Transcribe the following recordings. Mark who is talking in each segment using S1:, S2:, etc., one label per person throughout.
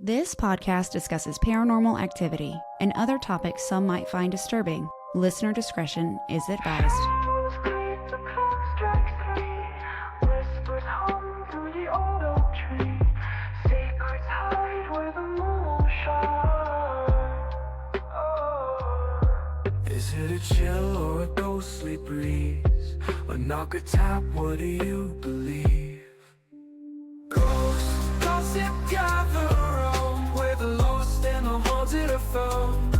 S1: This podcast discusses paranormal activity and other topics some might find disturbing. Listener discretion is advised.
S2: Is it a chill or a ghostly breeze? A knock, a tap, what do you believe? Ghosts, gossip, gather around where the lost and the haunted are found.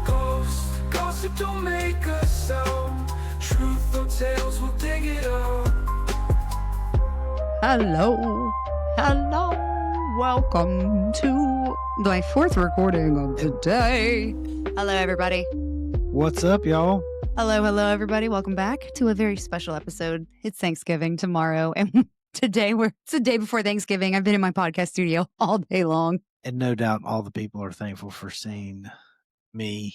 S2: Ghosts, gossip, don't make a sound. Truth or tales, we'll dig it out.
S1: Hello. Welcome to my fourth recording of the day. Hello, everybody.
S3: What's up, y'all?
S1: Hello, everybody. Welcome back to a very special episode. It's Thanksgiving tomorrow, and today it's the day before Thanksgiving. I've been in my podcast studio all day long.
S3: And no doubt all the people are thankful for seeing me,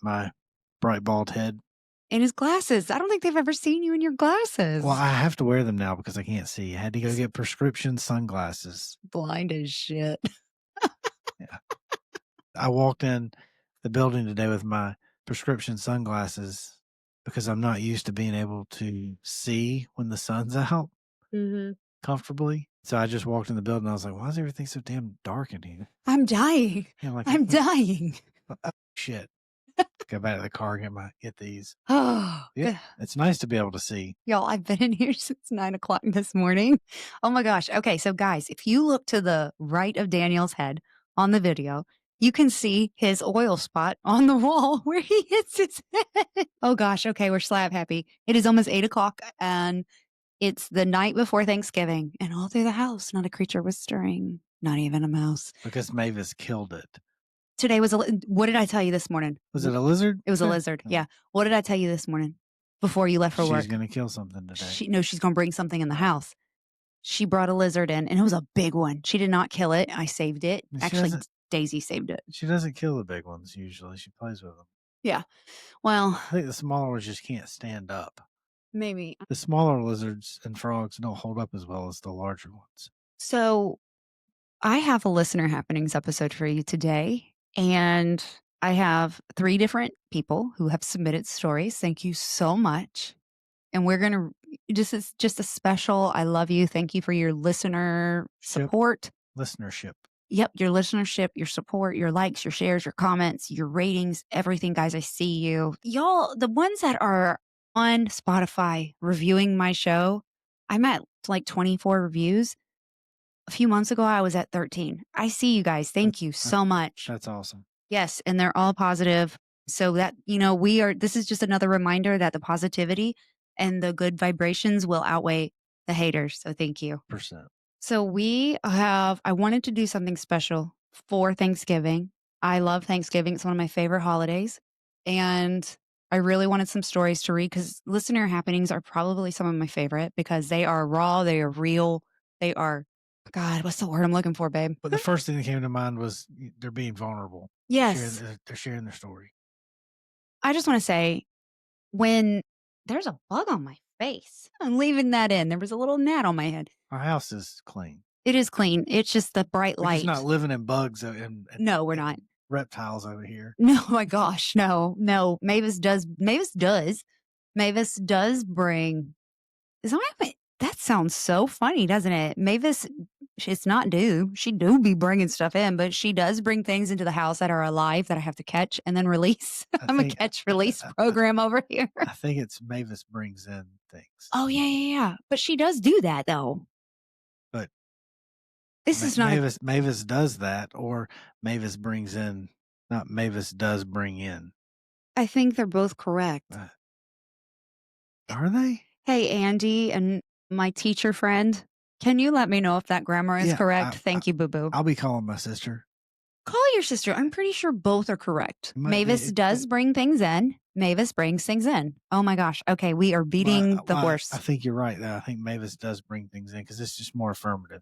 S3: my bright bald head.
S1: In his glasses. I don't think they've ever seen you in your glasses.
S3: Well, I have to wear them now because I can't see. I had to go get prescription sunglasses.
S1: Blind as shit.
S3: Yeah. I walked in the building today with my prescription sunglasses because I'm not used to being able to see when the sun's out comfortably. So I just walked in the building and I was like, why is everything so damn dark in here?
S1: I'm dying.
S3: And
S1: I'm dying.
S3: Oh, shit. Go back to the car and get these.
S1: Oh,
S3: Yeah, it's nice to be able to see.
S1: y'all, I've been in here since 9 o'clock this morning. Oh my gosh. Okay, so guys, if you look to the right of Daniel's head on the video, you can see his oil spot on the wall where he hits his head. Oh gosh. Okay, we're slab happy. It is almost 8 o'clock and it's the night before Thanksgiving, and all through the house, not a creature was stirring, not even a mouse.
S3: Because Mavis killed it.
S1: Today was what did I tell you this morning?
S3: Was it a lizard?
S1: It was a lizard. Yeah. What did I tell you this morning before you left for work?
S3: She's going to kill something today.
S1: She's going to bring something in the house. She brought a lizard in, and it was a big one. She did not kill it. I saved it. Actually, Daisy saved it.
S3: She doesn't kill the big ones usually. She plays with them.
S1: Yeah. Well,
S3: I think the smaller ones just can't stand up.
S1: maybe.
S3: The smaller lizards and frogs don't hold up as well as the larger ones.
S1: So I have a listener happenings episode for you today, and I have 3 different people who have submitted stories. Thank you so much. And we're going to, this is just a special, I love you. Thank you for your listener support.
S3: Listenership.
S1: Yep, your listenership, your support, your likes, your shares, your comments, your ratings, everything, guys. I see you. Y'all, the ones that are on Spotify reviewing my show, I'm at like 24 reviews. A few months ago, I was at 13. I see you guys. Thank you so much.
S3: That's awesome.
S1: Yes, and they're all positive. So that, this is just another reminder that the positivity and the good vibrations will outweigh the haters. So thank you.
S3: %.
S1: So I wanted to do something special for Thanksgiving. I love Thanksgiving. It's one of my favorite holidays. And I really wanted some stories to read because listener happenings are probably some of my favorite because they are raw, they are real, they are, God, what's the word I'm looking for, babe?
S3: But the first thing that came to mind was they're being vulnerable.
S1: Yes.
S3: They're sharing their story.
S1: I just want to say, when there's a bug on my face, I'm leaving that in. There was a little gnat on my head.
S3: Our house is clean.
S1: It is clean. It's just the bright light.
S3: We're not living in bugs and
S1: no, we're not.
S3: Reptiles over here.
S1: No, my gosh, no. Mavis does bring. That sounds so funny, doesn't it? Mavis, it's not due. She do be bringing stuff in, but she does bring things into the house that are alive that I have to catch and then release. I'm a catch-release program over here.
S3: I think it's Mavis brings in things.
S1: Oh, yeah. But she does do that, though.
S3: But
S1: this is not
S3: Mavis does that, or Mavis brings in. Not Mavis does bring in.
S1: I think they're both correct.
S3: Are they?
S1: Hey, Andy and my teacher friend, can you let me know if that grammar is correct? Thank you, boo-boo.
S3: I'll be calling my sister.
S1: Call your sister. I'm pretty sure both are correct. Mavis does bring things in. Mavis brings things in. Oh my gosh. Okay, we are beating the horse.
S3: I think you're right, though. I think Mavis does bring things in because it's just more affirmative.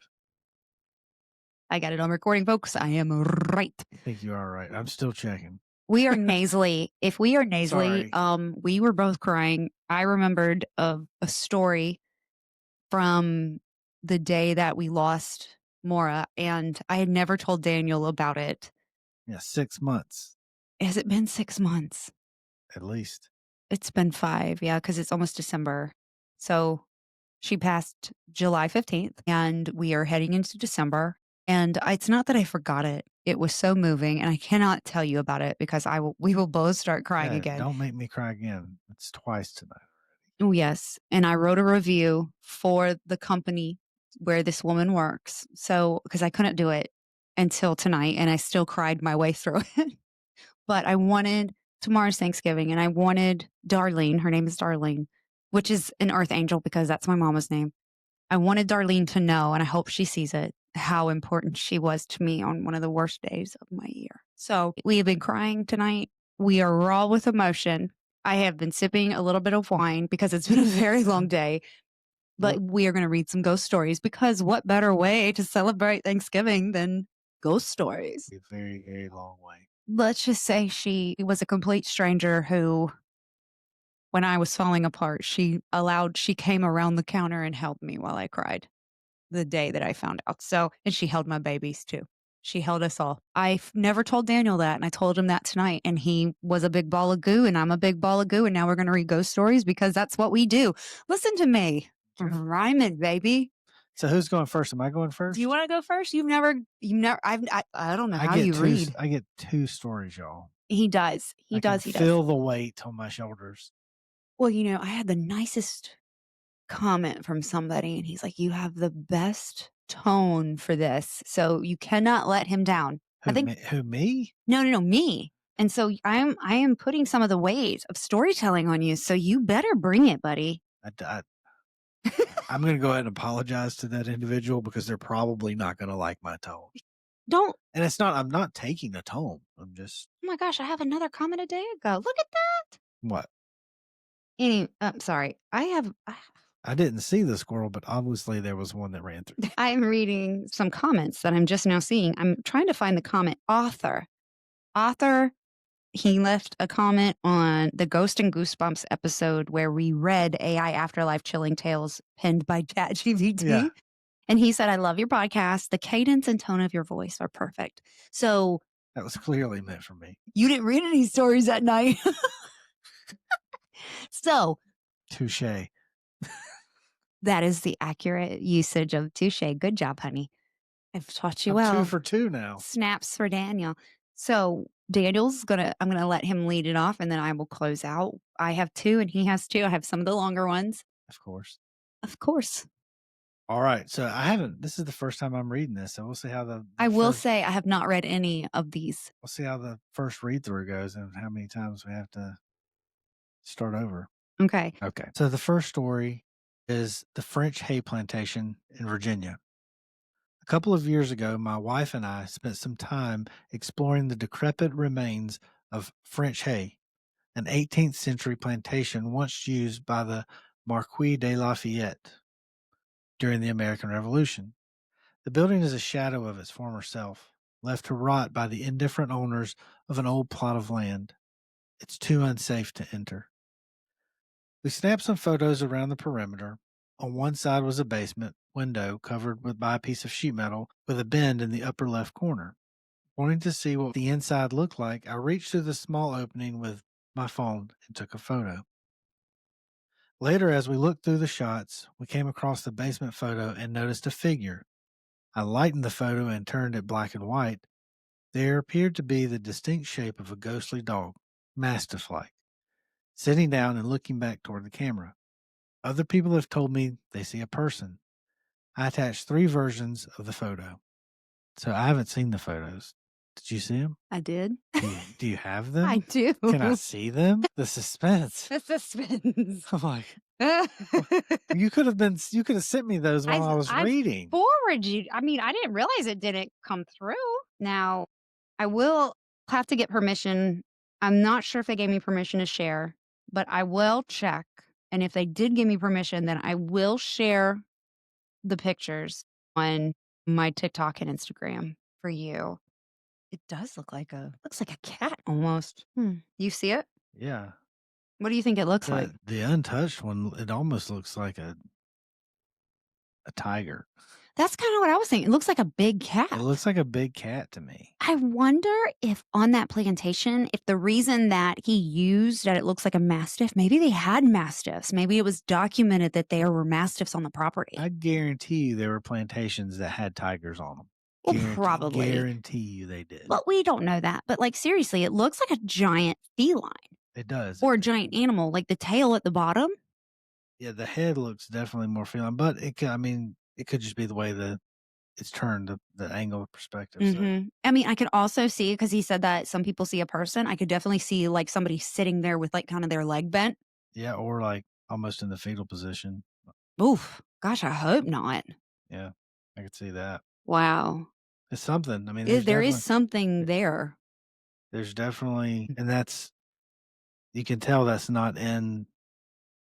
S1: I got it on recording, folks. I am right.
S3: I think you are right. I'm still checking.
S1: We are nasally. If we are nasally, we were both crying. I remembered of a story from the day that we lost Mora, and I had never told Daniel about it.
S3: Yeah, 6 months
S1: Has it been 6 months?
S3: at least.
S1: It's been 5, yeah, because it's almost December. So, she passed July 15th, and we are heading into December, and it's not that I forgot it. It was so moving, and I cannot tell you about it because we will both start crying
S3: Yeah,
S1: again.
S3: don't make me cry again. It's twice tonight.
S1: Oh, yes, and I wrote a review for the company where this woman works, so because I couldn't do it until tonight, and I still cried my way through it. But I wanted tomorrow's Thanksgiving, and I wanted Darlene, her name is Darlene, which is an earth angel because that's my mama's name. I wanted Darlene to know, and I hope she sees it, how important she was to me on one of the worst days of my year. So we have been crying tonight. We are raw with emotion. I have been sipping a little bit of wine because it's been a very long day, but we are going to read some ghost stories because what better way to celebrate Thanksgiving than ghost stories?
S3: A very, very long way.
S1: Let's just say she was a complete stranger who, when I was falling apart, she came around the counter and helped me while I cried the day that I found out. So, and she held my babies too. She held us all. Never told Daniel that, and I told him that tonight. And he was a big ball of goo, and I'm a big ball of goo. And now we're going to read ghost stories because that's what we do. Listen to me. Rhyming, baby.
S3: So who's going first? Am I going first?
S1: Do you want to go first? You've never, I don't know how you
S3: two,
S1: read.
S3: I get 2 stories, y'all.
S1: He does. He
S3: I
S1: does.
S3: can
S1: He
S3: feel
S1: does.
S3: the weight on my shoulders.
S1: Well, I had the nicest comment from somebody, and he's like, "You have the best tone for this, so you cannot let him down." I think
S3: Who, me?
S1: no, me. And so I am putting some of the weight of storytelling on you, so you better bring it, buddy.
S3: I'm going to go ahead and apologize to that individual because they're probably not going to like my tone.
S1: Don't.
S3: And I'm not taking a tone. I'm just.
S1: Oh my gosh, I have another comment a day ago. Look at that.
S3: What?
S1: I'm sorry.
S3: I didn't see the squirrel, but obviously there was one that ran through.
S1: I'm reading some comments that I'm just now seeing. I'm trying to find the comment author. He left a comment on the Ghost and Goosebumps episode where we read AI Afterlife Chilling Tales penned by ChatGPT.
S3: Yeah.
S1: And he said, "I love your podcast. The cadence and tone of your voice are perfect." So
S3: That was clearly meant for me.
S1: you didn't read any stories that night. So
S3: Touche.
S1: that is the accurate usage of touche. Good job, honey. I've taught you
S3: I'm
S1: well.
S3: 2 for 2 now.
S1: Snaps for Daniel. So I'm gonna let him lead it off and then I will close out. I have 2 and he has 2. I have some of the longer ones.
S3: Of course.
S1: Of course.
S3: All right. So this is the first time I'm reading this. So we'll see how
S1: I will say I have not read any of these.
S3: We'll see how the first read through goes and how many times we have to start over.
S1: Okay.
S3: Okay. So the first story is the French hay plantation in Virginia. A couple of years ago, my wife and I spent some time exploring the decrepit remains of French hay, an 18th century plantation once used by the Marquis de Lafayette during the American Revolution. The building is a shadow of its former self, left to rot by the indifferent owners of an old plot of land. It's too unsafe to enter. We snapped some photos around the perimeter. On one side was a basement window covered by a piece of sheet metal with a bend in the upper left corner. Wanting to see what the inside looked like, I reached through the small opening with my phone and took a photo. Later, as we looked through the shots, we came across the basement photo and noticed a figure. I lightened the photo and turned it black and white. There appeared to be the distinct shape of a ghostly dog, mastiff-like, sitting down and looking back toward the camera. Other people have told me they see a person. I attached 3 versions of the photo. So I haven't seen the photos. Did you see them?
S1: I did.
S3: Do you have them?
S1: I do.
S3: Can I see them? The suspense.
S1: The suspense.
S3: I'm like, you could have sent me those while I was reading.
S1: Forward you. I mean, I didn't realize it didn't come through. Now, I will have to get permission. I'm not sure if they gave me permission to share, but I will check. And if they did give me permission, then I will share the pictures on my TikTok and Instagram for you. It does looks like a cat almost. You see it?
S3: Yeah.
S1: What do you think it looks like?
S3: The untouched one, it almost looks like a tiger.
S1: That's kinda what I was thinking. It looks like a big
S3: It
S1: cat.
S3: looks like a big cat to me.
S1: I wonder if on that plantation, if the reason that he used that it looks like a mastiff, maybe they had mastiffs. Maybe it was documented that there were mastiffs on the property.
S3: I guarantee you there were plantations that had tigers on them.
S1: Well, probably,
S3: Guarantee you they did.
S1: but we don't know that. But, like, seriously, it looks like a giant feline
S3: It does.
S1: or a giant animal, like the tail at the bottom.
S3: Yeah, the head looks definitely more feline, but I mean, it could just be the way it's turned, the angle of perspective. So
S1: Mhm. I mean, I could also see because he said that some people see a person. I could definitely see, like, somebody sitting there with, like, kinda their leg bent.
S3: yeah, or like almost in the fetal position.
S1: Oof. Gosh, I hope not.
S3: Yeah, I could see that.
S1: Wow.
S3: It's something. I mean,
S1: There is something there.
S3: there's definitely, and that's you can tell that's not in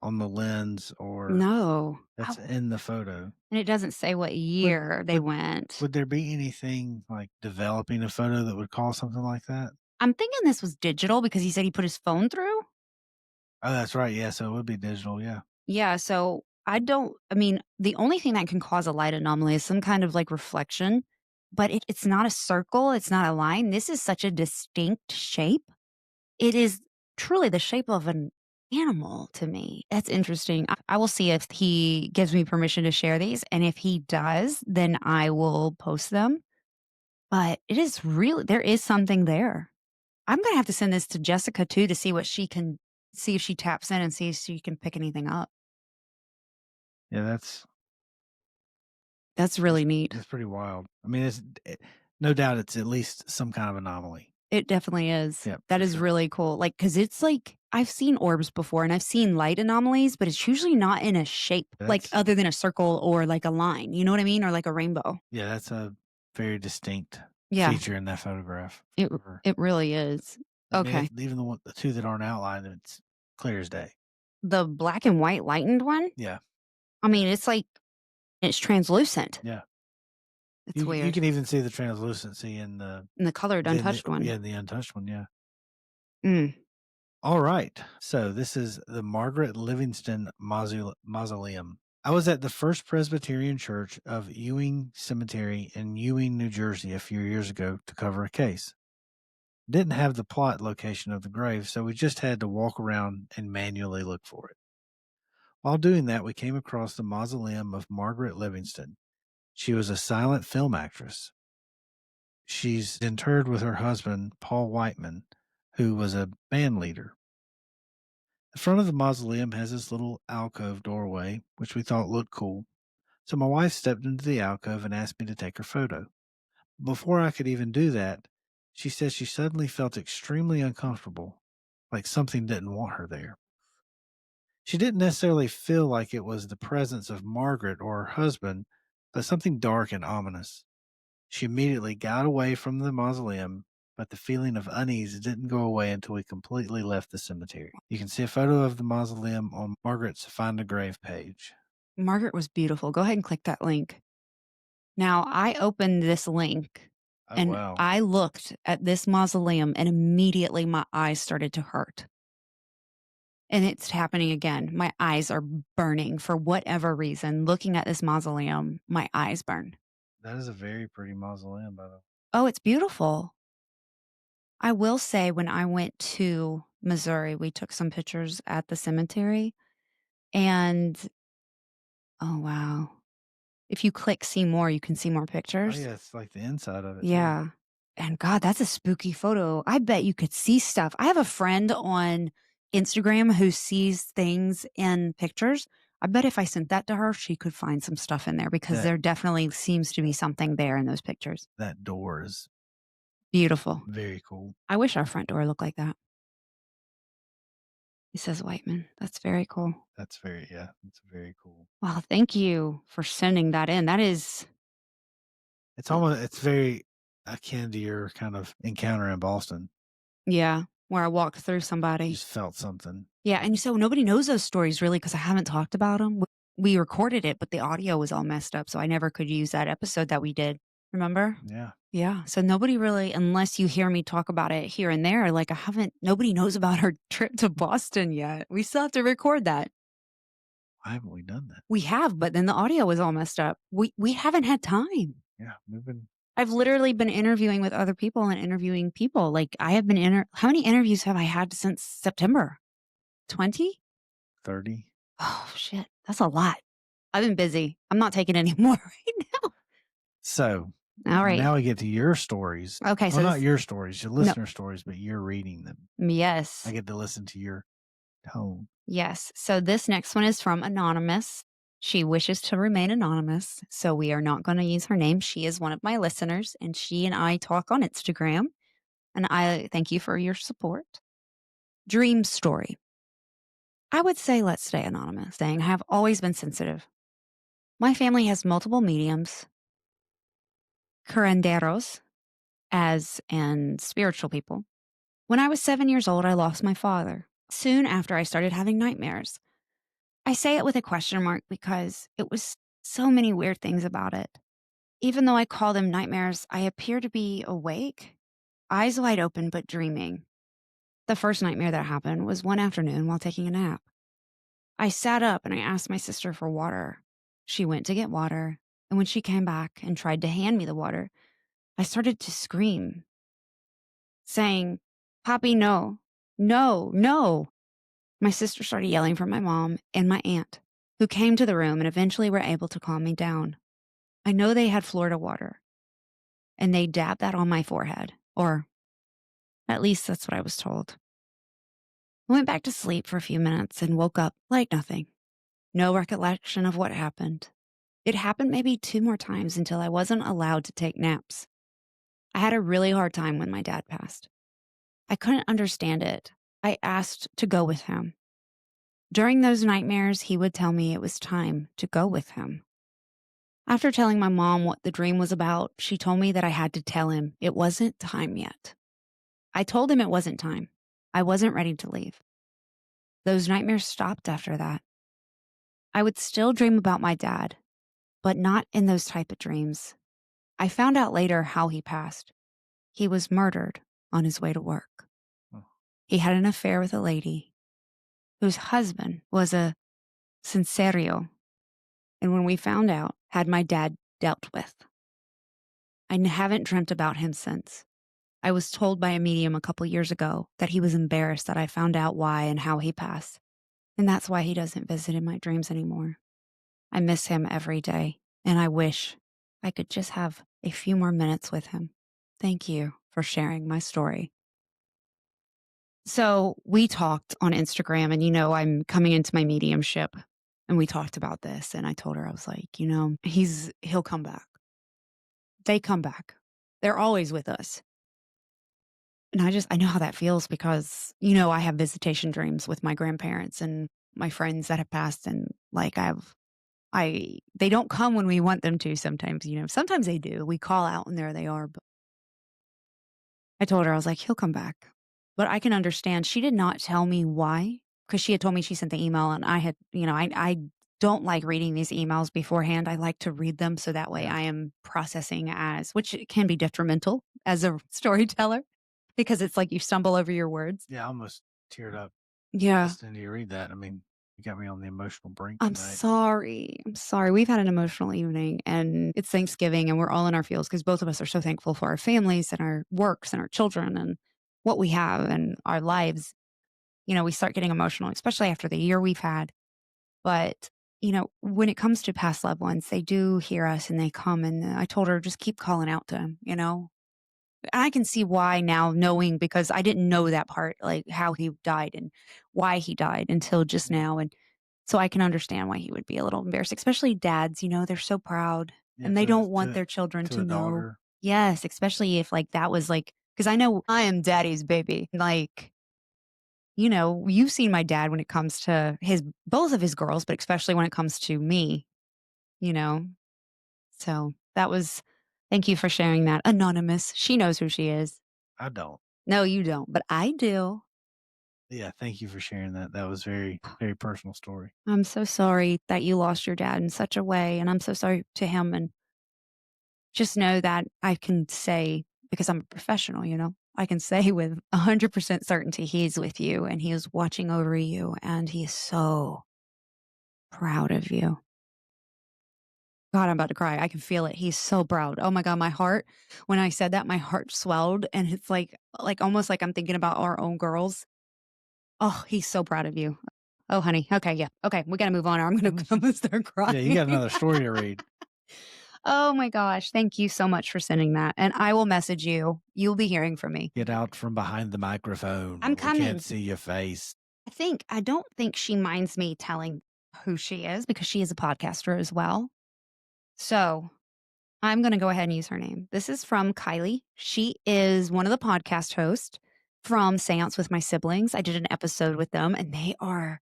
S3: on the lens or
S1: No.
S3: that's in the photo.
S1: And it doesn't say what
S3: Would
S1: year they
S3: would
S1: went.
S3: would there be anything like developing a photo that would cause something like that?
S1: I'm thinking this was digital because he said he put his phone through.
S3: Oh, that's right. Yeah, so it would be digital. Yeah,
S1: Yeah, so I mean, the only thing that can cause a light anomaly is some kind of, like, reflection, but it's not a circle, it's not a line. This is such a distinct shape. It is truly the shape of an animal to me. That's interesting. I will see if he gives me permission to share these, and if he does, then I will post them. But it is really there is something there. I'm gonna have to send this to Jessica too to see what she can see if she taps in and see if she can pick anything up.
S3: yeah,
S1: That's really neat.
S3: that's pretty wild. I mean, no doubt it's at least some kind of anomaly.
S1: It definitely is.
S3: Yeah,
S1: That
S3: for
S1: is
S3: sure.
S1: really cool. Like, cause it's like I've seen orbs before and I've seen light anomalies, but it's usually not in a shape, like
S3: That's
S1: other than a circle or like a line. You know what I mean? Or like a rainbow.
S3: yeah, that's a very distinct
S1: Yeah,
S3: feature in that photograph.
S1: it
S3: Sure.
S1: it really is.
S3: I mean,
S1: Okay.
S3: even the two that aren't outlined, it's clear as day.
S1: The black and white lightened one,
S3: Yeah,
S1: I mean, it's like it's translucent.
S3: yeah.
S1: It's
S3: You
S1: weird.
S3: can even see the translucency in
S1: And the colored untouched one.
S3: in the untouched one. Yeah.
S1: Mm.
S3: All right. So this is the Margaret Livingston Mausoleum. I was at the First Presbyterian Church of Ewing Cemetery in Ewing, New Jersey, a few years ago to cover a case. Didn't have the plot location of the grave, so we just had to walk around and manually look for it. While doing that, we came across the mausoleum of Margaret Livingston. She was a silent film actress. She's interred with her husband, Paul Whiteman, who was a band leader. The front of the mausoleum has this little alcove doorway, which we thought looked cool. So my wife stepped into the alcove and asked me to take her photo. Before I could even do that, she said she suddenly felt extremely uncomfortable, like something didn't want her there. She didn't necessarily feel like it was the presence of Margaret or her husband, but something dark and ominous. She immediately got away from the mausoleum, but the feeling of unease didn't go away until we completely left the cemetery. You can see a photo of the mausoleum on Margaret's Find a Grave page.
S1: Margaret was beautiful. Go ahead and click that link. Now, I opened this link
S3: Oh,
S1: and
S3: wow.
S1: I looked at this mausoleum and immediately my eyes started to hurt. And it's happening again. My eyes are burning for whatever reason. Looking at this mausoleum, my eyes burn.
S3: That is a very pretty mausoleum, by the way.
S1: Oh, it's beautiful. I will say when I went to Missouri, we took some pictures at the cemetery and oh wow. If you click see more, you can see more
S3: Oh,
S1: pictures.
S3: yeah, it's like the inside of it, too.
S1: Yeah. And God, that's a spooky photo. I bet you could see stuff. I have a friend on Instagram who sees things in pictures. I bet if I sent that to her, she could find some stuff in there because
S3: That
S1: there definitely seems to be something there in those pictures.
S3: that door is
S1: Beautiful.
S3: very cool.
S1: I wish our front door looked like that. It says Whiteman. That's very cool.
S3: That's very cool.
S1: Wow, thank you for sending that in. That is
S3: It's very akin to your kind of encounter in Boston.
S1: yeah, where I walked through
S3: You
S1: somebody.
S3: just felt something.
S1: Yeah, and so nobody knows those stories really because I haven't talked about them. We recorded it, but the audio was all messed up, so I never could use that episode that we did. Remember?
S3: Yeah.
S1: Yeah, so nobody really unless you hear me talk about it here and there, like, nobody knows about our trip to Boston yet. We still have to record that.
S3: Why haven't we done that?
S1: We have, but then the audio was all messed up. We haven't had time.
S3: Yeah, we've been
S1: I've literally been interviewing with other people and interviewing people. Like, I have been how many interviews have I had since September? 20?
S3: 30.
S1: Oh, shit. That's a lot. I've been busy. I'm not taking any more right
S3: So
S1: now. All right.
S3: now we get to your stories.
S1: Okay.
S3: Well,
S1: So
S3: not
S1: this,
S3: your stories, your
S1: no,
S3: listener stories, but you're reading them.
S1: yes.
S3: I get to listen to your tone.
S1: Yes. So this next one is from Anonymous. She wishes to remain anonymous, so we are not going to use her name. She is one of my listeners, and she and I talk on Instagram. And I thank you for your support. Dream story. I would say let's stay anonymous, saying I have always been sensitive. My family has multiple mediums, curanderos, as and spiritual people. When I was 7 years old, I lost my father. Soon after, I started having nightmares. I say it with a question mark because it was so many weird things about it. Even though I call them nightmares, I appear to be awake, eyes wide open, but dreaming. The first nightmare that happened was one afternoon while taking a nap. I sat up and I asked my sister for water. She went to get water, and when she came back and tried to hand me the water, I started to scream, saying, "Poppy, no, no, no." My sister started yelling for my mom and my aunt, who came to the room and eventually were able to calm me down. I know they had Florida water, and they dabbed that on my forehead, or at least that's what I was told. I went back to sleep for a few minutes and woke up like nothing. No recollection of what happened. It happened maybe 2 more times until I wasn't allowed to take naps. I had a really hard time when my dad passed. I couldn't understand it. I asked to go with him. During those nightmares, he would tell me it was time to go with him. After telling my mom what the dream was about, she told me that I had to tell him it wasn't time yet. I told him it wasn't time. I wasn't ready to leave. Those nightmares stopped after that. I would still dream about my dad, but not in those type of dreams. I found out later how he passed. He was murdered on his way to work.
S3: Oh.
S1: He had an affair with a lady whose husband was a sincero, and when we found out, had my dad dealt with. I haven't dreamt about him since. I was told by a medium a couple years ago that he was embarrassed that I found out why and how he passed, and that's why he doesn't visit in my dreams anymore. I miss him every day, and I wish I could just have a few more minutes with him. Thank you for sharing my story. So we talked on Instagram, and I'm coming into my mediumship, and we talked about this, and I told her, I was like, he'll come back. They come back. They're always with us. And I know how that feels because, I have visitation dreams with my grandparents and my friends that have passed, and like they don't come when we want them to sometimes, sometimes they do. We call out and there they are. But I told her, I was like, he'll come back. But I can understand. She did not tell me why, because she had told me she sent the email, and I had, I don't like reading these emails beforehand. I like to read them so that way I am processing which it can be detrimental as a storyteller because it's like you stumble over your words.
S3: Yeah, I almost teared up
S1: Yeah.
S3: listening to you read that. I mean, you got me on the emotional brink
S1: I'm
S3: tonight.
S1: sorry. I'm sorry. We've had an emotional evening, and it's Thanksgiving, and we're all in our feels because both of us are so thankful for our families and our works and our children and what we have and our lives. We start getting emotional, especially after the year we've had. But, when it comes to past loved ones, they do hear us and they come. And I told her, just keep calling out to him. I can see why now, knowing because I didn't know that part, like how he died and why he died until just now. And so I can understand why he would be a little embarrassed, especially dads, they're so proud
S3: Yeah,
S1: and they don't want their children
S3: to
S1: to
S3: a
S1: know.
S3: daughter.
S1: Yes, especially if like that was like, because I know I am daddy's baby. Like, you've seen my dad when it comes to both of his girls, but especially when it comes to me, you know? So thank you for sharing that. Anonymous. She knows who she is.
S3: I don't.
S1: No, you don't, but I do.
S3: Yeah, thank you for sharing that. That was very, very personal story.
S1: I'm so sorry that you lost your dad in such a way, and I'm so sorry to him. And just know that I can say, because I'm a professional, I can say with 100% certainty he's with you and he is watching over you, and he is so proud of you. God, I'm about to cry. I can feel it. He's so proud. Oh my God, my heart, when I said that, my heart swelled and it's like almost like I'm thinking about our own girls. Oh, he's so proud of you. Oh, honey. Okay, yeah. Okay, we gotta move on or I'm gonna start
S3: Yeah, you
S1: crying.
S3: got another story to read.
S1: Oh my gosh. Thank you so much for sending that. And I will message you. You'll be hearing from me.
S3: Get out from behind the microphone.
S1: I'm
S3: We
S1: coming.
S3: can't see your face.
S1: I don't think she minds me telling who she is because she is a podcaster as well. So I'm going to go ahead and use her name. This is from Kylie. She is one of the podcast hosts from Seance with My Siblings. I did an episode with them, and they are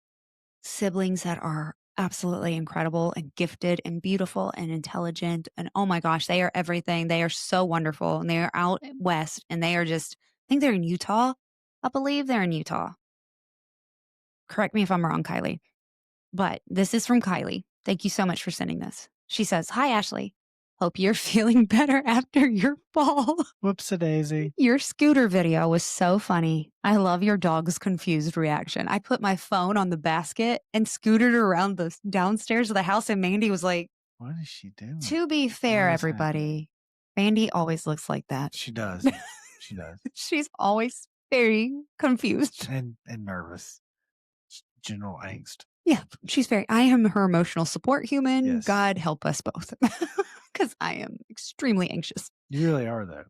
S1: siblings that are absolutely incredible and gifted and beautiful and intelligent. And oh my gosh, they are everything. They are so wonderful. And they are out west and they are just, I think they're in Utah. I believe they're in Utah. Correct me if I'm wrong, Kylie. But this is from Kylie. Thank you so much for sending this. She says, "Hi, Ashley. Hope you're feeling better after your fall.
S3: Whoops a daisy.
S1: Your scooter video was so funny. I love your dog's confused reaction. I put my phone on the basket and scooted around the downstairs of the house, and Mandy was like,
S3: What is she doing?
S1: to be fair,
S3: What is happening?
S1: everybody, Mandy always looks like that.
S3: She does. She does.
S1: She's always very confused.
S3: And nervous. General angst.
S1: Yeah, she's very, I am her emotional support human.
S3: Yes.
S1: God help us both. Because I am extremely anxious.
S3: You really are, though.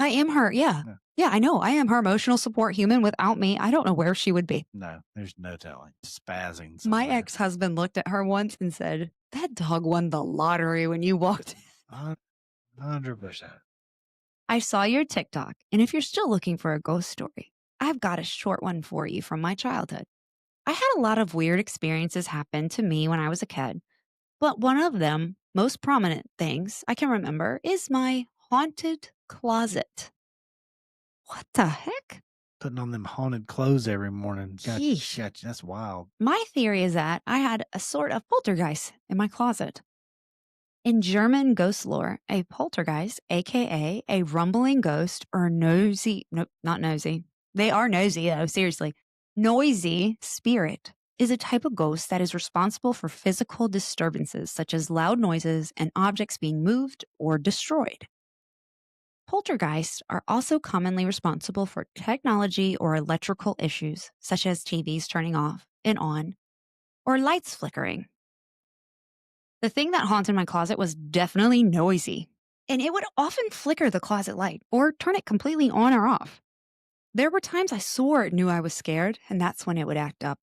S1: I am her. Yeah.
S3: Yeah.
S1: Yeah, I know. I am her emotional support human. Without me, I don't know where she would be.
S3: No, there's no telling. Spazzing.
S1: My
S3: somewhere.
S1: ex-husband looked at her once and said, "That dog won the lottery when you walked in."
S3: 100%.
S1: I saw your TikTok, and if you're still looking for a ghost story, I've got a short one for you from my childhood. I had a lot of weird experiences happen to me when I was a kid, but one of them, most prominent things I can remember, is my haunted closet. What the heck?
S3: Putting on them haunted clothes every morning.
S1: Yeesh.
S3: Gotcha. That's wild.
S1: My theory is that I had a sort of poltergeist in my closet. In German ghost lore, a poltergeist, aka a rumbling ghost or nosy, nope, not nosy. They are nosy though, seriously. Noisy spirit is a type of ghost that is responsible for physical disturbances such as loud noises and objects being moved or destroyed. Poltergeists are also commonly responsible for technology or electrical issues, such as TVs turning off and on, or lights flickering. The thing that haunted my closet was definitely noisy, and it would often flicker the closet light or turn it completely on or off. There were times I swore it knew I was scared, and that's when it would act up.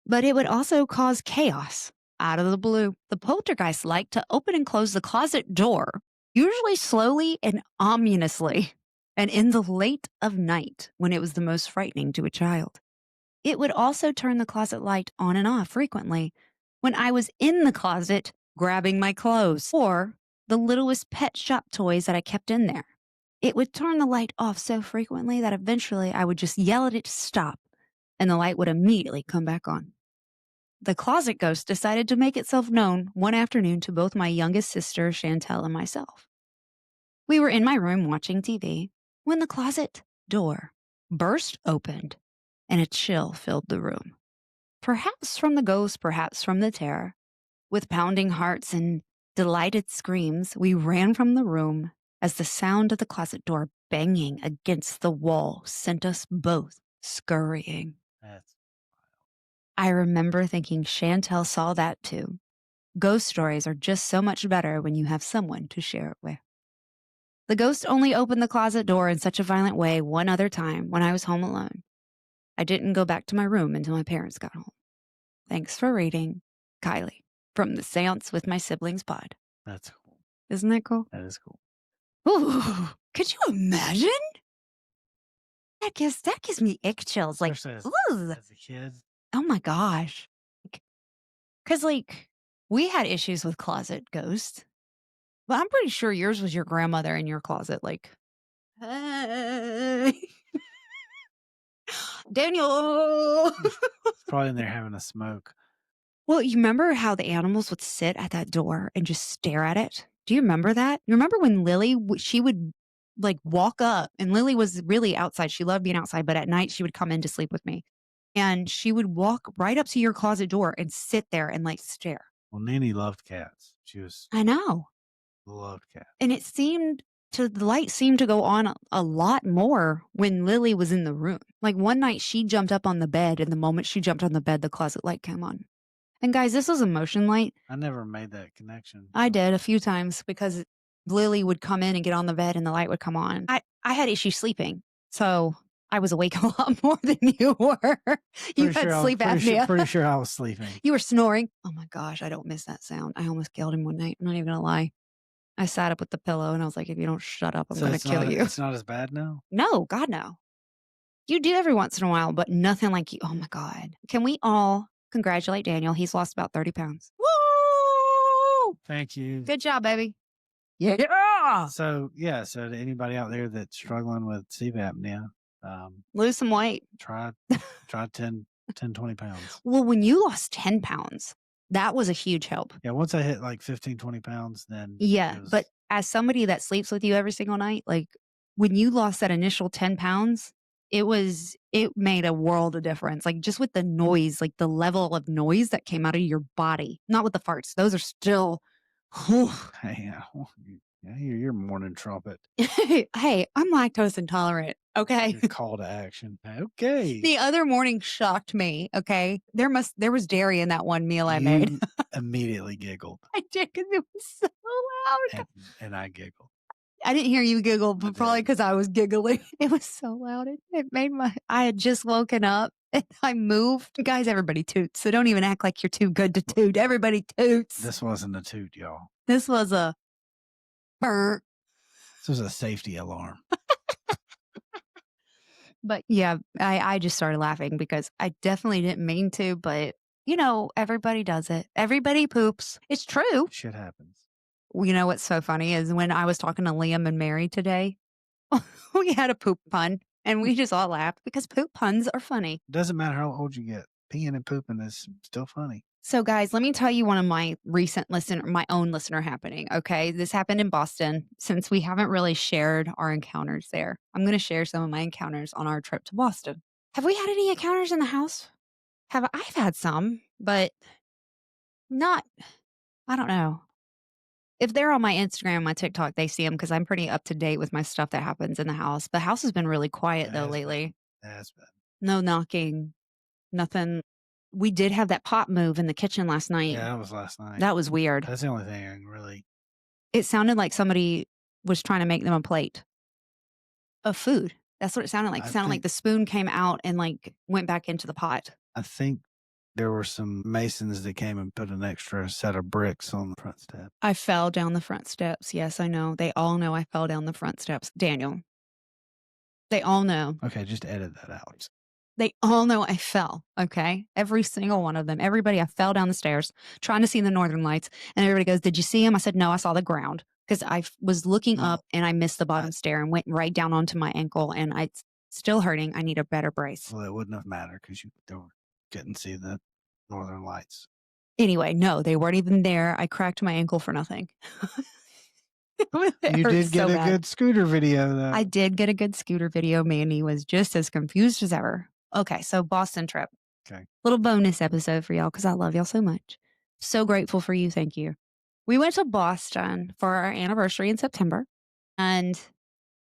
S1: But it would also cause chaos out of the blue. The poltergeist liked to open and close the closet door, usually slowly and ominously, and in the late of night when it was the most frightening to a child. It would also turn the closet light on and off frequently when I was in the closet grabbing my clothes or the littlest pet shop toys that I kept in there. It would turn the light off so frequently that eventually I would just yell at it to stop and the light would immediately come back on. The closet ghost decided to make itself known one afternoon to both my youngest sister, Chantel, and myself. We were in my room watching TV when the closet door burst open and a chill filled the room. Perhaps from the ghost, perhaps from the terror. With pounding hearts and delighted screams, we ran from the room as the sound of the closet door banging against the wall sent us both scurrying.
S3: That's
S1: I remember thinking Chantel saw that too. Ghost stories are just so much better when you have someone to share it with. The ghost only opened the closet door in such a violent way one other time when I was home alone. I didn't go back to my room until my parents got home. Thanks for reading, Kylie, from the Seance with My Siblings pod.
S3: That's cool.
S1: Isn't that cool?
S3: That is cool.
S1: Ooh, could you imagine? That gives me ick chills. Like,
S3: Especially
S1: ooh.
S3: as a kid.
S1: Oh my gosh. Because, like, we had issues with closet ghosts. But I'm pretty sure yours was your grandmother in your closet. Like, hey. Daniel.
S3: Probably in there having a smoke.
S1: Well, you remember how the animals would sit at that door and just stare at it? Do you remember that? You remember when Lily, she would like walk up and Lily was really outside. She loved being outside, but at night she would come in to sleep with me. and she would walk right up to your closet door and sit there and like stare.
S3: Well, Nanny loved cats. She was
S1: I know.
S3: loved cats.
S1: And the light seemed to go on a lot more when Lily was in the room. Like one night she jumped up on the bed, and the moment she jumped on the bed, the closet light came on. And guys, this was a motion light.
S3: I never made that connection.
S1: I did a few times because Lily would come in and get on the bed and the light would come on. I had issues sleeping. So I was awake a lot more than you were. You had sleep apnea.
S3: Pretty sure I was sleeping.
S1: You were snoring. Oh my gosh, I don't miss that sound. I almost killed him one night. I'm not even gonna lie. I sat up with the pillow and I was like, if you don't shut up, I'm
S3: So
S1: gonna kill you.
S3: It's not as bad now?
S1: No, God, no. You do every once in a while, but nothing like you. Oh my God. Can we all congratulate Daniel? He's lost about 30 pounds. Woo!
S3: Thank you.
S1: Good job, baby. Yeah.
S3: So to anybody out there that's struggling with sleep apnea,
S1: Lose some weight.
S3: try 10, 20 pounds.
S1: Well, when you lost 10 pounds, that was a huge help.
S3: Yeah, once I hit like 15, 20 pounds, then
S1: Yeah. But as somebody that sleeps with you every single night, like when you lost that initial 10 pounds, it made a world of difference. Like just with the noise, like the level of noise that came out of your body, not with the farts. Those are still,
S3: hey, your morning trumpet.
S1: hey, I'm lactose intolerant. Okay.
S3: Your call to action. Okay.
S1: The other morning shocked me. Okay. There was dairy in that one meal I made.
S3: Immediately giggled.
S1: I did because it was so loud.
S3: And I giggled.
S1: I didn't hear you giggle, but probably because I was giggling. It was so loud. It made I had just woken up and I moved. Guys, everybody toots. So don't even act like you're too good to toot. Everybody toots.
S3: This wasn't a toot, y'all.
S1: This was a burr.
S3: This was a safety alarm.
S1: But yeah, I just started laughing because I definitely didn't mean to, but everybody does it. Everybody poops. It's true.
S3: Shit happens.
S1: You know what's so funny is when I was talking to Liam and Mary today, we had a poop pun and we just all laughed because poop puns are funny.
S3: Doesn't matter how old you get. Peeing and pooping is still funny.
S1: So guys, let me tell you one of my my own listener happening. Okay. This happened in Boston. Since we haven't really shared our encounters there, I'm going to share some of my encounters on our trip to Boston. Have we had any encounters in the house? I've had some, but not, I don't know. If they're on my Instagram, my TikTok, they see them because I'm pretty up to date with my stuff that happens in the house. The house has been really quiet though lately.
S3: It has been.
S1: No knocking, nothing. We did have that pot move in the kitchen last night.
S3: Yeah, that was last night.
S1: That was weird.
S3: That's the only thing I can really.
S1: It sounded like somebody was trying to make them a plate of food. That's what it sounded like. It sounded like the spoon came out and like went back into the pot.
S3: I think there were some masons that came and put an extra set of bricks on the front step.
S1: I fell down the front steps. Yes, I know. They all know I fell down the front steps. Daniel. They all know.
S3: Okay, just edit that out.
S1: They all know I fell, okay? Every single one of them. Everybody, I fell down the stairs trying to see the northern lights. And everybody goes, did you see him? I said, no, I saw the ground. Because I was looking up and I missed the bottom stair and went right down onto my ankle. And it's still hurting. I need a better brace.
S3: Well, it wouldn't have mattered because you couldn't see the northern lights.
S1: Anyway, no, they weren't even there. I cracked my ankle for nothing.
S3: You did get a good scooter video, though.
S1: I did get a good scooter video. Mandy was just as confused as ever. Okay, so Boston trip.
S3: Okay.
S1: Little bonus episode for y'all because I love y'all so much. So grateful for you. Thank you. We went to Boston for our anniversary in September. And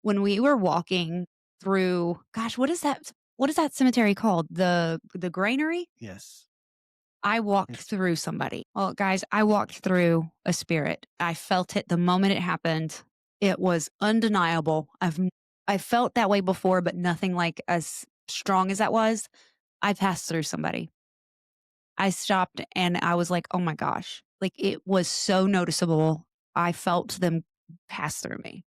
S1: when we were walking through, gosh, what is that cemetery called? The granary?
S3: Yes.
S1: I walked through somebody. Well, guys, I walked through a spirit. I felt it the moment it happened. It was undeniable. I felt that way before, but nothing like as strong as that was. I passed through somebody. I stopped and I was like, oh my gosh. Like it was so noticeable. I felt them pass through me.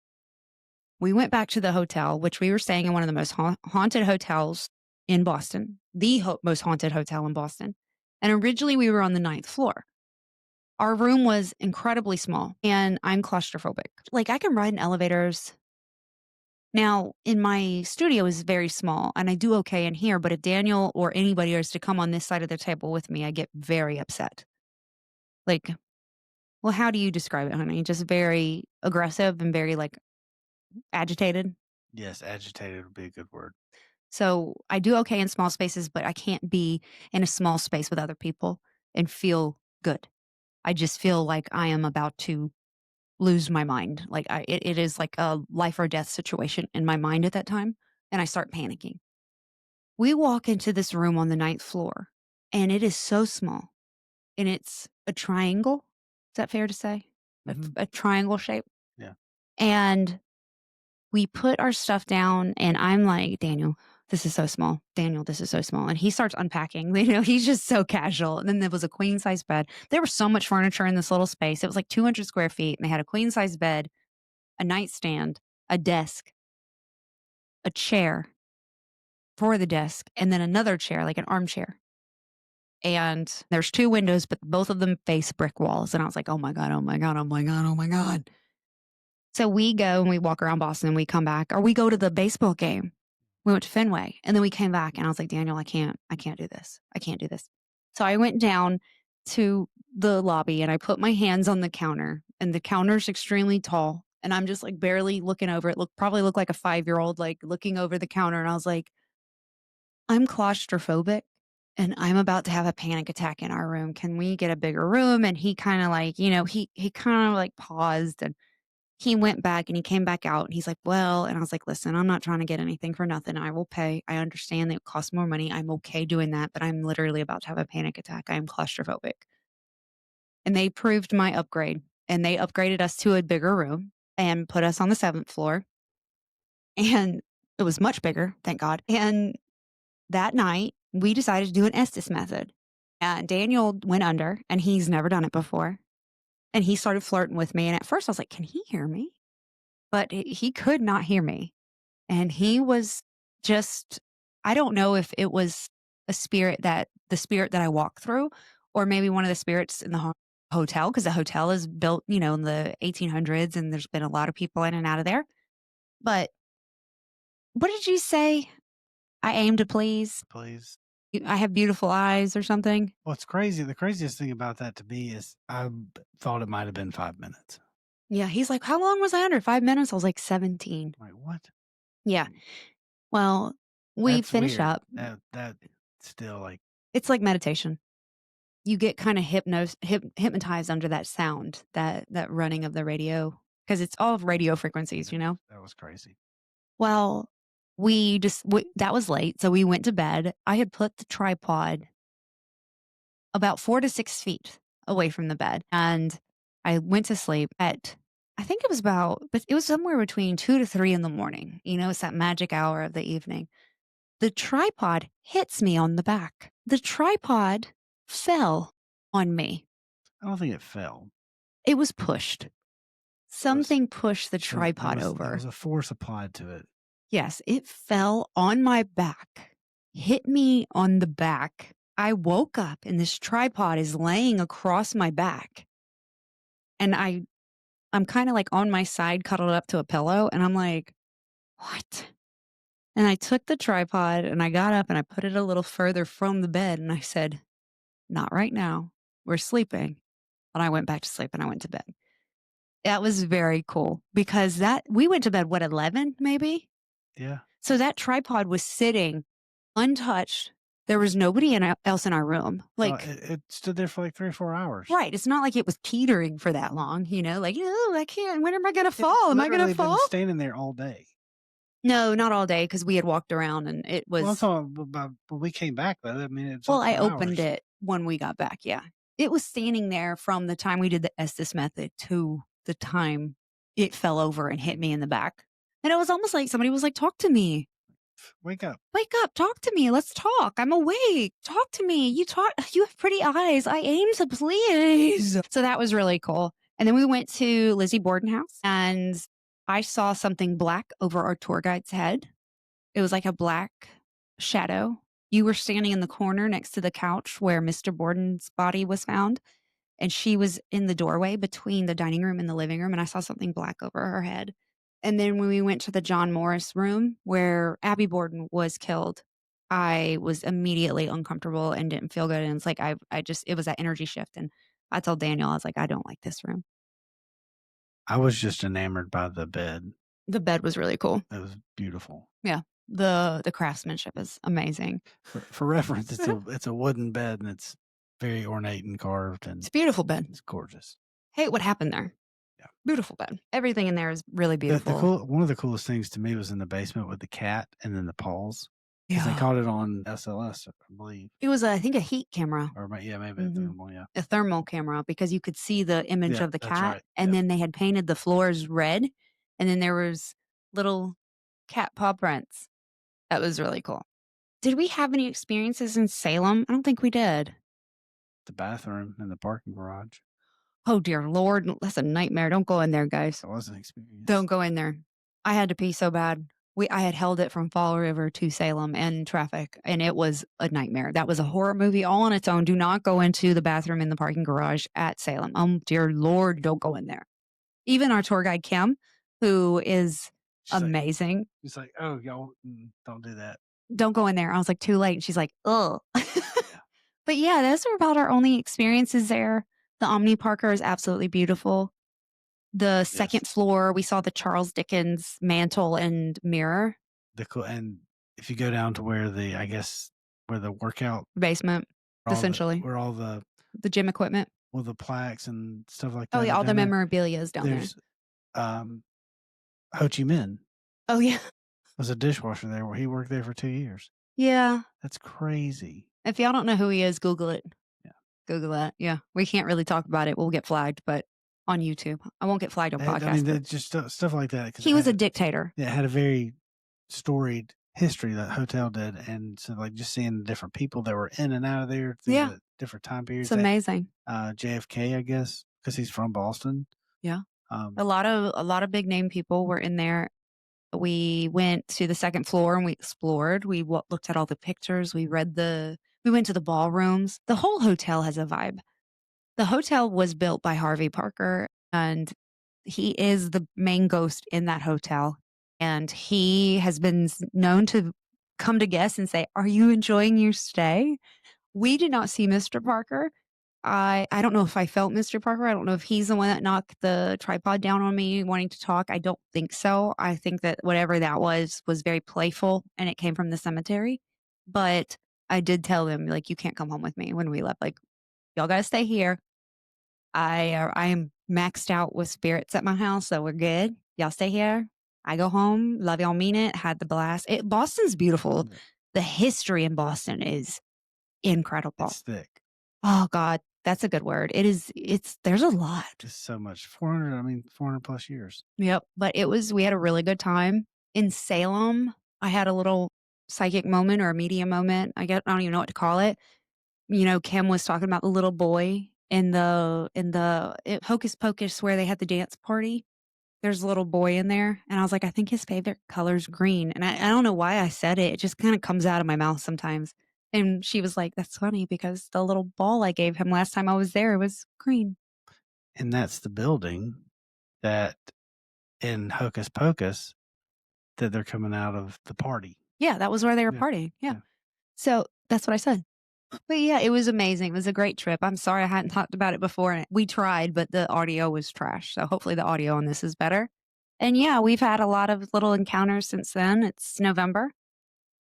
S1: We went back to the hotel, which we were staying in one of the most haunted hotels in Boston, the most haunted hotel in Boston. And originally we were on the 9th floor. Our room was incredibly small and I'm claustrophobic. Like I can ride in elevators. Now, in my studio is very small and I do okay in here, but if Daniel or anybody is to come on this side of the table with me, I get very upset. Like, well, how do you describe it, honey? Just very aggressive and very like agitated?
S3: Yes, agitated would be a good word.
S1: So I do okay in small spaces, but I can't be in a small space with other people and feel good. I just feel like I am about to lose my mind. Like it is like a life or death situation in my mind at that time. And I start panicking. We walk into this room on the ninth floor and it is so small and it's a triangle. Is that fair to say?
S3: Hmm.
S1: A triangle shape.
S3: Yeah.
S1: And we put our stuff down and I'm like, Daniel, this is so small. Daniel, this is so small. And he starts unpacking. He's just so casual. And then there was a queen size bed. There was so much furniture in this little space. It was like 200 square feet. And they had a queen size bed, a nightstand, a desk, a chair for the desk, and then another chair, like an armchair. And there's two windows, but both of them face brick walls. And I was like, oh my God, oh my God, oh my God, oh my God. So we go and we walk around Boston and we come back, or we go to the baseball game. We went to Fenway and then we came back and I was like, Daniel, I can't do this. I can't do this. So I went down to the lobby and I put my hands on the counter and the counter's extremely tall. And I'm just like barely looking over it. Probably look like a 5-year-old, like looking over the counter. And I was like, I'm claustrophobic and I'm about to have a panic attack in our room. Can we get a bigger room? And he kind of like, he kind of like paused and he went back and he came back out and he's like, well, and I was like, listen, I'm not trying to get anything for nothing. I will pay. I understand that it costs more money. I'm okay doing that, but I'm literally about to have a panic attack. I am claustrophobic. And they proved my upgrade and they upgraded us to a bigger room and put us on the seventh floor. And it was much bigger, thank God. And that night, we decided to do an Estes method. And Daniel went under and he's never done it before. And he started flirting with me. And at first I was like, can he hear me? But he could not hear me. And he was just, I don't know if it was the spirit that I walked through, or maybe one of the spirits in the hotel, because the hotel is built, in the 1800s and there's been a lot of people in and out of there. But what did you say? I aim to please.
S3: Please.
S1: I have beautiful eyes or something.
S3: What's crazy, the craziest thing about that to me is thought it might have been 5 minutes.
S1: Yeah. He's like, how long was I under? 5 minutes? I was like 17.
S3: Like, what?
S1: Yeah. Well, we
S3: That's
S1: finish
S3: weird.
S1: up.
S3: That still like,
S1: It's like meditation. You get kind of hypnotized under that sound, that running of the radio, because it's all radio frequencies,
S3: that was crazy.
S1: Well, that was late, so we went to bed. I had put the tripod about 4 to 6 feet away from the bed, and I went to sleep at, I think but it was somewhere between 2 to 3 in the morning. It's that magic hour of the evening. The tripod hits me on the back. The tripod fell on me.
S3: I don't think it fell.
S1: It was pushed. Something pushed the tripod
S3: There
S1: over.
S3: was a force applied to it.
S1: Yes, it fell on my back, hit me on the back. I woke up and this tripod is laying across my back. And I'm kind of like on my side, cuddled up to a pillow, and I'm like, what? And I took the tripod and I got up and I put it a little further from the bed and I said, not right now. We're sleeping. And I went back to sleep and I went to bed. That was very cool because we went to bed, what, 11 maybe?
S3: Yeah.
S1: So that tripod was sitting untouched. There was nobody else in our room. Like,
S3: it stood there for like 3 or 4 hours.
S1: right. It's not like it was teetering for that long, like, I can't. When am I going to fall? Am I going to fall?
S3: Been standing there all day.
S1: No, not all day because we had walked around and it was.
S3: Well, I'm talking about when we came back, though. I mean, it's
S1: well, I opened it when we got back. Yeah. It was standing there from the time we did the Estes method to the time it fell over and hit me in the back. And it was almost like somebody was like, talk to me.
S3: Wake up.
S1: Wake up, talk to me. Let's talk. I'm awake. Talk to me. You have pretty eyes. I aim to please. So that was really cool. And then we went to Lizzie Borden house and I saw something black over our tour guide's head. It was like a black shadow. You were standing in the corner next to the couch where Mr. Borden's body was found. And she was in the doorway between the dining room and the living room. And I saw something black over her head. And then when we went to the John Morris room where Abby Borden was killed, I was immediately uncomfortable and didn't feel good. And it's like, it was that energy shift. And I told Daniel, I was like, I don't like this room.
S3: I was just enamored by the bed.
S1: The bed was really cool.
S3: It was beautiful.
S1: Yeah. The craftsmanship is amazing.
S3: For reference, it's a wooden bed and it's very ornate and carved and
S1: It's a beautiful bed.
S3: it's gorgeous.
S1: Hey, what happened there?
S3: Yeah.
S1: Beautiful bed. Everything in there is really
S3: The
S1: beautiful.
S3: one of the coolest things to me was in the basement with the cat and then the paws. Because they
S1: Yeah.
S3: caught it on SLS, I believe.
S1: It was, I think, a heat camera.
S3: Or maybe a
S1: Mhm.
S3: thermal, yeah.
S1: A thermal camera because you could see the image
S3: Yeah,
S1: of the
S3: that's
S1: cat,
S3: right.
S1: and
S3: Yep.
S1: then they had painted the floors red, and then there was little cat paw prints. That was really cool. Did we have any experiences in Salem? I don't think we did.
S3: The bathroom and the parking garage.
S1: Oh, dear Lord, that's a nightmare. Don't go in there, guys.
S3: That was an experience.
S1: Don't go in there. I had to pee so bad. I had held it from Fall River to Salem in traffic, and it was a nightmare. That was a horror movie all on its own. Do not go into the bathroom in the parking garage at Salem. Dear Lord, don't go in there. Even our tour guide, Kim, who is
S3: She's
S1: amazing,
S3: It's like, oh, y'all don't do that.
S1: don't go in there. I was like, too late. And she's like, ugh. But yeah, those are about our only experiences there. The Omni Parker is absolutely beautiful. The second floor, we saw the Charles Dickens mantle and mirror.
S3: And if you go down to where where the workout
S1: Basement, essentially.
S3: where all the
S1: gym equipment.
S3: the plaques and stuff like
S1: Oh,
S3: that.
S1: yeah,
S3: are
S1: all the
S3: down there,
S1: memorabilia is down there.
S3: There's Ho Chi Minh
S1: Oh, yeah.
S3: was a dishwasher there where he worked there for 2 years.
S1: Yeah.
S3: That's crazy.
S1: If y'all don't know who he is, Google it.
S3: Yeah.
S1: Google that. Yeah. We can't really talk about it. We'll get flagged, but on YouTube. I won't get flagged on podcasts.
S3: I mean, just stuff like that.
S1: He was a dictator.
S3: Yeah, it had a very storied history, that hotel did. And so, like, just seeing the different people that were in and out of there through
S1: Yeah.
S3: the different time periods.
S1: It's amazing.
S3: JFK, I guess, because he's from Boston.
S1: Yeah.
S3: Um,
S1: A lot of big name people were in there. We went to the second floor and we explored. We looked at all the pictures. We went to the ballrooms. The whole hotel has a vibe. The hotel was built by Harvey Parker, and he is the main ghost in that hotel. And he has been known to come to guests and say, "Are you enjoying your stay?" We did not see Mr. Parker. I don't know if I felt Mr. Parker. I don't know if he's the one that knocked the tripod down on me wanting to talk. I don't think so. I think that whatever that was very playful and it came from the cemetery. But I did tell them, like, you can't come home with me when we left. Like, y'all gotta stay here. I am maxed out with spirits at my house, so we're good. Y'all stay here. I go home. Love y'all, mean it. Had the blast. Boston's beautiful.
S3: Yeah.
S1: The history in Boston is incredible.
S3: It's thick.
S1: Oh God, that's a good word. There's a lot.
S3: Just so much. 400 plus years.
S1: Yep. But we had a really good time. In Salem, I had a little psychic moment or a media moment. I don't even know what to call it. You know, Kim was talking about the little boy in Hocus Pocus where they had the dance party. There's a little boy in there. And I was like, I think his favorite color's green. And I don't know why I said it. It just kind of comes out of my mouth sometimes. And she was like, that's funny because the little ball I gave him last time I was there was green.
S3: And that's the building that in Hocus Pocus that they're coming out of the party.
S1: Yeah, that was where they were
S3: Yeah.
S1: partying. Yeah.
S3: Yeah.
S1: So that's what I said. But yeah, it was amazing. It was a great trip. I'm sorry I hadn't talked about it before. And we tried, but the audio was trash. So hopefully the audio on this is better. And yeah, we've had a lot of little encounters since then. It's November.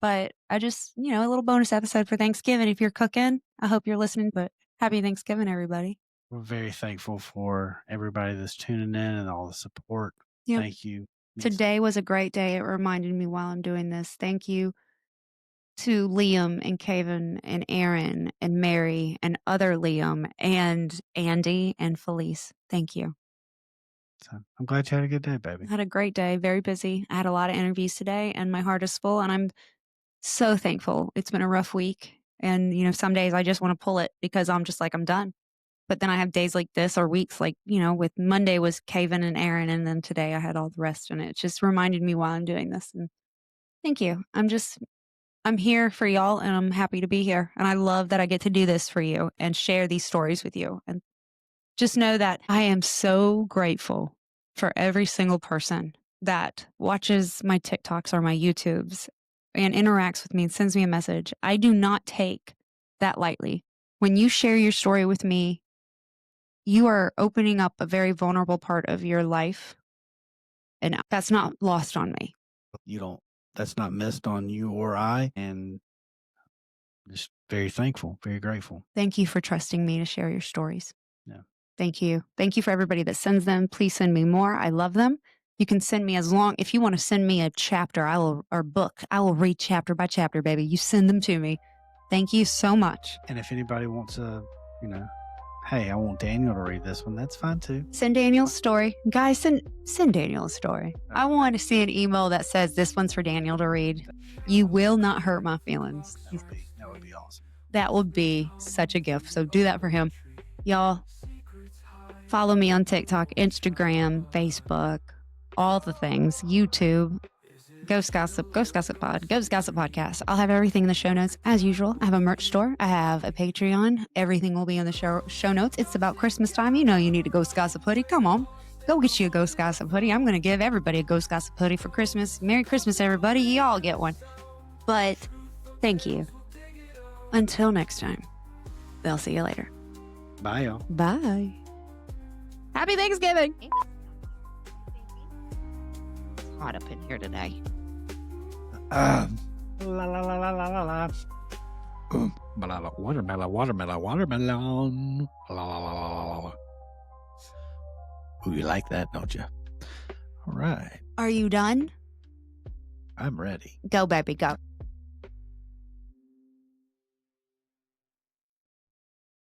S1: But I just, a little bonus episode for Thanksgiving. If you're cooking, I hope you're listening. But happy Thanksgiving, everybody.
S3: We're very thankful for everybody that's tuning in and all the support.
S1: Yep.
S3: Thank you.
S1: Today was a great day. It reminded me while I'm doing this. Thank you to Liam and Kaven and Aaron and Mary and other Liam and Andy and Felice. Thank you.
S3: So I'm glad you had a good day, baby.
S1: I had a great day. Very busy. I had a lot of interviews today and my heart is full and I'm so thankful. It's been a rough week. And, some days I just want to pull it because I'm just like, I'm done. But then I have days like this or weeks like, with Monday was Kaven and Aaron. And then today I had all the rest. And it just reminded me while I'm doing this. And thank you. I'm here for y'all and I'm happy to be here. And I love that I get to do this for you and share these stories with you. And just know that I am so grateful for every single person that watches my TikToks or my YouTubes and interacts with me and sends me a message. I do not take that lightly. When you share your story with me, you are opening up a very vulnerable part of your life. And that's not lost on me.
S3: You don't that's not missed on you or I. And just very thankful, very grateful.
S1: Thank you for trusting me to share your stories.
S3: Yeah.
S1: Thank you. Thank you for everybody that sends them. Please send me more. I love them. You can send me if you want to send me a chapter, or book, I will read chapter by chapter, baby. You send them to me. Thank you so much.
S3: And if anybody wants hey, I want Daniel to read this one, that's fine too.
S1: Send Daniel's story. Guys, send Daniel a story. I want to see an email that says this one's for Daniel to read. You will not hurt my feelings.
S3: That would be awesome.
S1: That would be such a gift. So do that for him. Y'all, follow me on TikTok, Instagram, Facebook, all the things, YouTube. Ghost Gossip Pod, Ghost Gossip Podcast. I'll have everything in the show notes as usual. I have a merch store. I have a Patreon. Everything will be in the show notes. It's about Christmas time. You know you need a Ghost Gossip hoodie. Come on. Go get you a Ghost Gossip hoodie. I'm going to give everybody a Ghost Gossip hoodie for Christmas. Merry Christmas, everybody. Y'all get one. But thank you. Until next time, they'll see you later.
S3: Bye, y'all.
S1: Bye. Happy Thanksgiving. It's hot up in here today.
S3: La la la la la la la. Watermelon. La la la la la. Ooh, you like that, don't you? All right.
S1: Are you done?
S3: I'm ready.
S1: Go, baby, go.